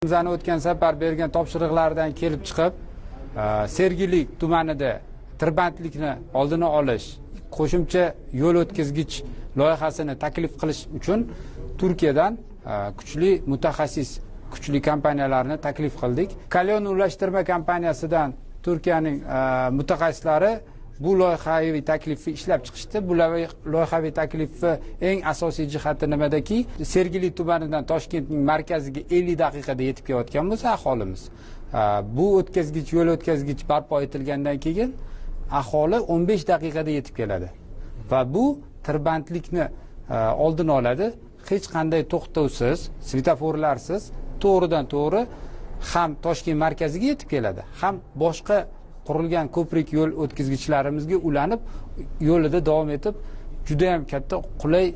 Bizani o'tgan safar bergan topshiriqlardan kelib chiqib, Sergeli tumanida tirbandlikni oldini olish, qo'shimcha yo'l o'tkazgich loyihasini taklif qilish uchun Turkiyadan kuchli mutaxassis, kuchli kompaniyalarni taklif qildik. Kalyon ulashtirma kompaniyasidan Turkiyaning mutaxassislari bu loyihaviy taklifni ishlab chiqishdi. Bu loyihaviy taklifni eng asosiy jihati nimadaki, Sergeli tumanidan Toshkentning markaziga 50 daqiqada yetib kelayotgan bo'lsa aholimiz, bu o'tkazgich yo'l o'tkazgich barpo etilgandan keyin aholi 15 daqiqada yetib keladi va bu tirbandlikni oldini oladi. Hech qanday to'xtovsiz, svetoforlarsiz to'g'ridan to'g'ri ham Toshkent markaziga yetib keladi, ham boshqa qurilgan ko'prik yo'l o'tkazgichilarimizga ulanib yo'lida davom etib juda ham katta qulay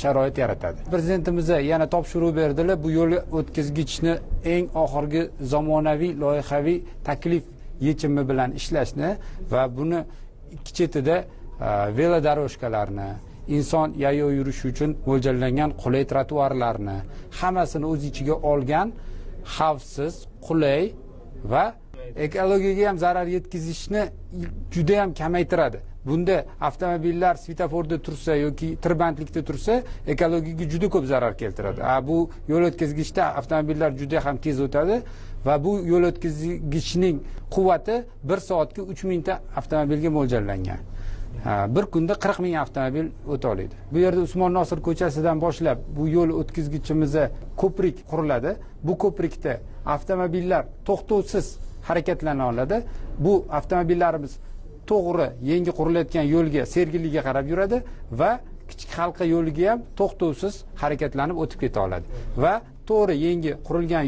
sharoit yaratadi. Prezidentimiz yana topshiriq berdilar, bu yo'l o'tkazgichni eng oxirgi zamonaviy loyihaviy taklif yechimi bilan ishlashni va buni ikki chetida velodorojkalarni, inson yayov yurishi uchun mo'ljallangan qulay trotuarlarni hammasini o'z ichiga olgan xavfsiz, qulay va ekologiyaga ham zarar yetkazishni juda ham kamaytiradi. Bunda avtomobillar svetoforda tursa yoki tirbandlikda tursa, ekologiyaga juda ko'p zarar keltiradi. Bu yo'l o'tkazgichda avtomobillar juda ham tez o'tadi va bu yo'l o'tkazgichning quvvati 1 soatga 3000 ta avtomobilga mo'ljallangan. Bir kunda 40 ming avtomobil o'ta oladi. Bu yerda Usmon Nosir ko'chasidan boshlab bu yo'l o'tkazgichimizda ko'prik quriladi. Bu ko'prikda avtomobillar to'xtovsiz harakatlana oladi. Bu avtomobillarimiz to'g'ri yangi qurilayotgan yo'lga, Sergeliga qarab yuradi va kichik halqa yo'liga ham to'xtovsiz harakatlanib o'tib keta oladi va to'g'ri yangi qurilgan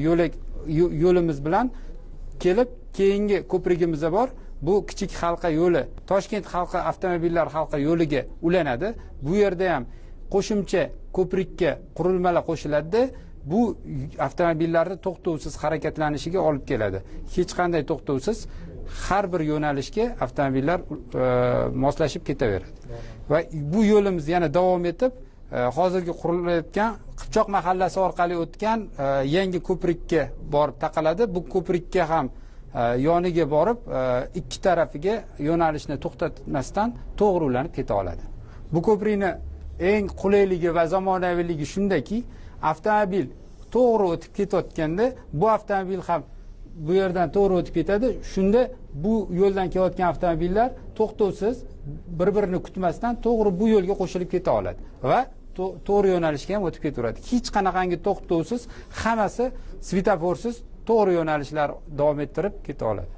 yo'limiz bilan kelib keyingi ko'prigimiz bor. Bu kichik halqa yo'li Toshkent halqa avtomobillar halqa yo'liga ulanadi. Bu yerda ham qo'shimcha ko'prikka qurilmalar qo'shiladi. Bu avtomobillarning to'xtovsiz harakatlanishiga olib keladi. Hech qanday to'xtovsiz har bir yo'nalishga avtomobillar moslashib ketaveradi. Va bu yo'limiz yana davom etib, hozirgi qurilayotgan Qipchoq mahallasi orqali o'tgan yangi ko'prikka borib taqaladi. Bu ko'prikka ham yoniga borib, ikki tarafiga yo'nalishni to'xtatmasdan to'g'ri ulanib keta oladi. Bu ko'prikni eng qulayligi va zamonaviyligi shundaki, avtomobil to'g'ri o'tib ketayotganda bu avtomobil ham bu yerdan to'g'ri o'tib ketadi. Shunda bu yo'ldan kelayotgan avtomobillar to'xtovsiz, bir-birini kutmasdan to'g'ri bu yo'lga qo'shilib keta oladi va to'g'ri yo'nalishga ham o'tib ketaveradi. Hech qanaqangi to'xtovsiz, hammasi svetoforsiz to'g'ri yo'nalishlar davom ettirib keta oladi.